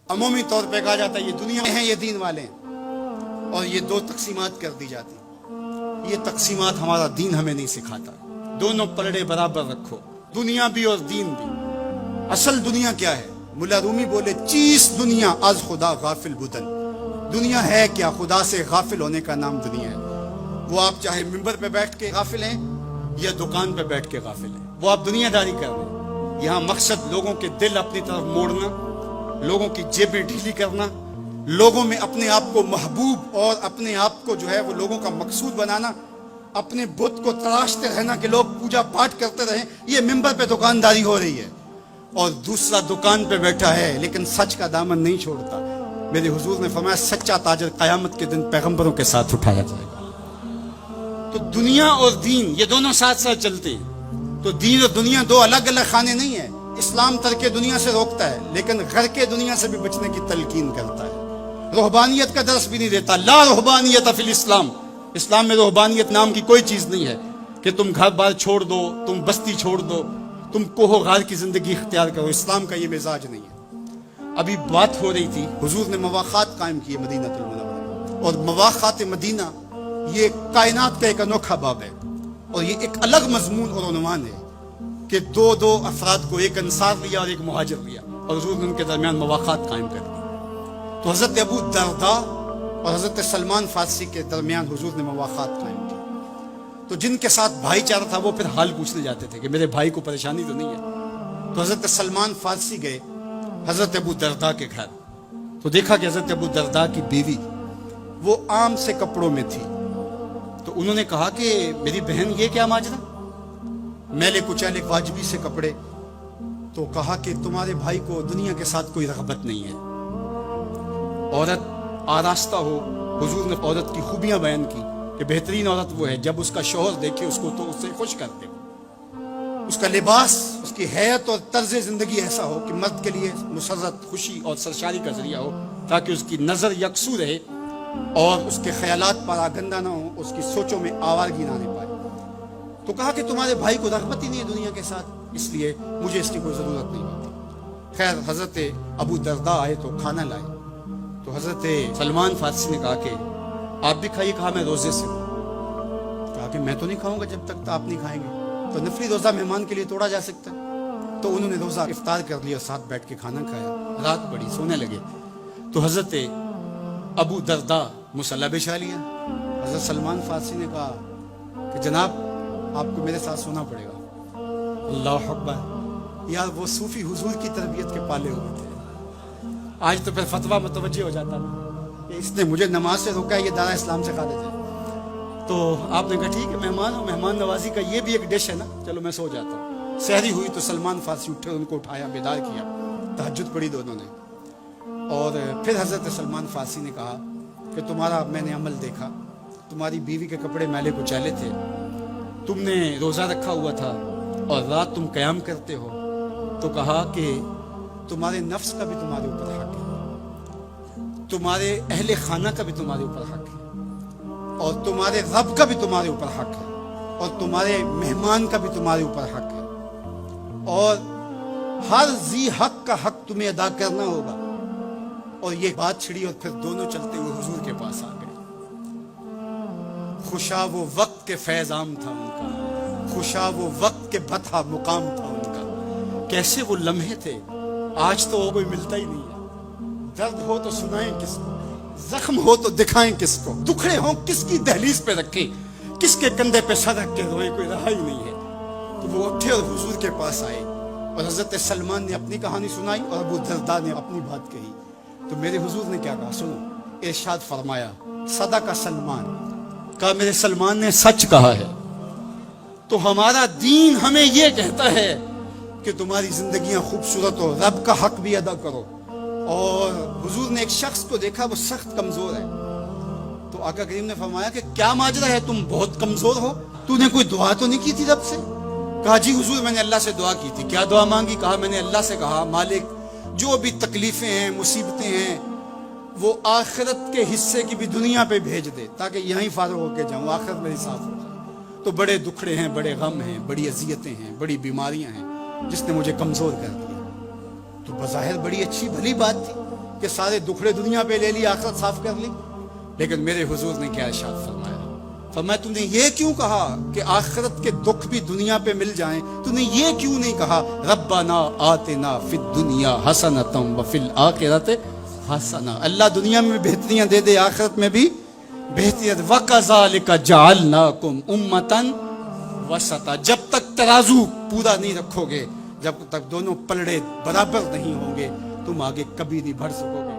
عمومی طور پہ کہا جاتا ہے یہ دنیا میں ہیں، یہ دین والے ہیں، اور یہ دو تقسیمات کر دی جاتی ہیں۔ یہ تقسیمات ہمارا دین ہمیں نہیں سکھاتا۔ دونوں پلڑے برابر رکھو، دنیا بھی اور دین بھی۔ اصل دنیا کیا ہے؟ ملا رومی بولے چیز دنیا از خدا غافل بدن۔ دنیا ہے کیا؟ خدا سے غافل ہونے کا نام دنیا ہے۔ وہ آپ چاہے ممبر پہ بیٹھ کے غافل ہیں یا دکان پہ بیٹھ کے غافل ہیں، وہ آپ دنیا داری کر رہے ہیں۔ یہاں مقصد لوگوں کے دل اپنی طرف موڑنا، لوگوں کی جیبیں ڈھیلی کرنا، لوگوں میں اپنے آپ کو محبوب اور اپنے آپ کو جو ہے وہ لوگوں کا مقصود بنانا، اپنے بت کو تراشتے رہنا کہ لوگ پوجا پاٹ کرتے رہیں۔ یہ ممبر پہ دکانداری ہو رہی ہے، اور دوسرا دکان پہ بیٹھا ہے لیکن سچ کا دامن نہیں چھوڑتا۔ میرے حضور نے فرمایا سچا تاجر قیامت کے دن پیغمبروں کے ساتھ اٹھایا جائے گا۔ تو دنیا اور دین یہ دونوں ساتھ ساتھ چلتے ہیں۔ تو دین اور دنیا دو الگ الگ خانے نہیں ہیں۔ اسلام ترک دنیا سے روکتا ہے لیکن گھر کے دنیا سے بھی بچنے کی تلقین کرتا ہے۔ رہبانیت کا درس بھی نہیں دیتا۔ لا رہبانیت فی الاسلام، اسلام میں رہبانیت نام کی کوئی چیز نہیں ہے کہ تم گھر بار چھوڑ دو، تم بستی چھوڑ دو، تم کوہ غار کی زندگی اختیار کرو۔ اسلام کا یہ مزاج نہیں ہے۔ ابھی بات ہو رہی تھی، حضور نے مواخات قائم کیے مدینہ المنورہ، اور مواخات مدینہ یہ کائنات کا ایک انوکھا باب ہے، اور یہ ایک الگ مضمون اور عنوان ہے کہ دو افراد کو، ایک انصار لیا اور ایک مہاجر لیا، اور حضور نے ان کے درمیان مواخات قائم کر دی۔ تو حضرت ابو درداء اور حضرت سلمان فارسی کے درمیان حضور نے مواخات قائم کی۔ تو جن کے ساتھ بھائی چارہ تھا وہ پھر حال پوچھنے جاتے تھے کہ میرے بھائی کو پریشانی تو نہیں ہے۔ تو حضرت سلمان فارسی گئے حضرت ابو درداء کے گھر، تو دیکھا کہ حضرت ابو درداء کی بیوی وہ عام سے کپڑوں میں تھی۔ تو انہوں نے کہا کہ میری بہن یہ کیا ماجرا، میلے کچیلے واجبی سے کپڑے؟ تو کہا کہ تمہارے بھائی کو دنیا کے ساتھ کوئی رغبت نہیں ہے، عورت آراستہ ہو۔ حضور نے عورت کی خوبیاں بیان کی کہ بہترین عورت وہ ہے جب اس کا شوہر دیکھے اس کو تو اس سے خوش کر دے، اس کا لباس، اس کی حیت اور طرز زندگی ایسا ہو کہ مرد کے لیے مسرت، خوشی اور سرشاری کا ذریعہ ہو، تاکہ اس کی نظر یکسو رہے اور اس کے خیالات پر آگندہ نہ ہو، اس کی سوچوں میں آوارگی نہ آنے پائے۔ تو کہا کہ تمہارے بھائی کو رغبت ہی نہیں ہے دنیا کے ساتھ، اس لیے مجھے اس کی کوئی ضرورت نہیں ہوتی۔ خیر حضرت ابو درداء آئے تو کھانا لائے، تو حضرت سلمان فارسی نے کہا کہ آپ بھی کھائیے۔ کہا میں روزے سے ہوں۔ کہا کہ میں تو نہیں کھاؤں گا جب تک آپ نہیں کھائیں گے، تو نفلی روزہ مہمان کے لیے توڑا جا سکتا ہے۔ تو انہوں نے روزہ افطار کر لیا اور ساتھ بیٹھ کے کھانا کھایا۔ رات پڑی، سونے لگے، تو حضرت ابو درداء مصلی بچھا لیا۔ حضرت سلمان فارسی نے کہا کہ جناب آپ کو میرے ساتھ سونا پڑے گا۔ اللہ اکبر! یار وہ صوفی حضور کی تربیت کے پالے ہوئے تھے۔ آج تو پھر فتویٰ متوجہ ہو جاتا کہ اس نے مجھے نماز سے روکا ہے، یہ دارا اسلام سے خارج ہے۔ تو آپ نے کہا ٹھیک ہے، مہمان ہو، مہمان نوازی کا یہ بھی ایک ڈش ہے نا، چلو میں سو جاتا ہوں۔ سحری ہوئی تو سلمان فارسی اٹھے، ان کو اٹھایا، بیدار کیا، تہجد پڑھی دونوں نے۔ اور پھر حضرت سلمان فارسی نے کہا کہ تمہارا میں نے عمل دیکھا، تمہاری بیوی کے کپڑے میلے کچیلے تھے، تم نے روزہ رکھا ہوا تھا اور رات تم قیام کرتے ہو۔ تو کہا کہ تمہارے نفس کا بھی تمہارے اوپر حق ہے، تمہارے اہل خانہ کا بھی تمہارے اوپر حق ہے، اور تمہارے رب کا بھی تمہارے اوپر حق ہے، اور تمہارے مہمان کا بھی تمہارے اوپر حق ہے، اور ہر ذی حق کا حق تمہیں ادا کرنا ہوگا۔ اور یہ بات چھڑی اور پھر دونوں چلتے ہوئے حضور کے پاس آ گئے۔ خوشا وہ وقت کے فیض عام تھا ان کا، خوشا وہ وقت کے بطحا مقام تھا ان کا۔ کیسے وہ لمحے تھے، آج تو وہ کوئی ملتا ہی نہیں ہے۔ درد ہو تو سنائیں کس کو، زخم ہو تو دکھائیں کس کو، دکھڑے ہوں کس کی دہلیز پہ رکھیں، کس کے کندھے پہ سر رکھ کے روئیں، کوئی رہا ہی نہیں ہے۔ تو وہ اٹھے اور حضور کے پاس آئے، اور حضرت سلمان نے اپنی کہانی سنائی اور ابو درداء نے اپنی بات کہی۔ تو میرے حضور نے کیا کہا سنو، ارشاد فرمایا صدق سلمان، کہا میرے سلمان نے سچ کہا ہے۔ تو ہمارا دین ہمیں یہ کہتا ہے کہ تمہاری زندگیاں خوبصورت ہو، رب کا حق بھی ادا کرو۔ اور حضور نے ایک شخص کو دیکھا وہ سخت کمزور ہے، تو آقا کریم نے فرمایا کہ کیا ماجرا ہے، تم بہت کمزور ہو، تو نے کوئی دعا تو نہیں کی تھی رب سے؟ کہا جی حضور میں نے اللہ سے دعا کی تھی۔ کیا دعا مانگی؟ کہا میں نے اللہ سے کہا مالک جو بھی تکلیفیں ہیں، مصیبتیں ہیں، وہ آخرت کے حصے کی بھی دنیا پہ بھیج دے تاکہ یہیں فارغ ہو کے جاؤں، آخرت میری صاف ہو جائے۔ تو بڑے دکھڑے ہیں، بڑے غم ہیں، بڑی اذیتیں ہیں، بڑی بیماریاں ہیں جس نے مجھے کمزور کر دیا۔ تو بظاہر بڑی اچھی بھلی بات تھی، کہ سارے دکھڑے دنیا پہ لے لی, آخرت صاف کر لی. لیکن میرے حضور نے کیا ارشاد فرمایا, فرمایا تم نے یہ کیوں کہا کہ آخرت کے دکھ بھی دنیا پہ مل جائیں, تم نے یہ کیوں نہیں کہا ربنا آتنا فی الدنیا حسنۃ وفی الآخرۃ حسنہ, اللہ دنیا میں بہتریاں دے دے, آخرت میں بھی بہتریاں. وَكَذَلِكَ جَعَلْنَاكُمْ أُمَّةً وَسَطًا, جب تک ترازو پورا نہیں رکھو گے, جب تک دونوں پلڑے برابر نہیں ہوں گے, تم آگے کبھی نہیں بڑھ سکو گے.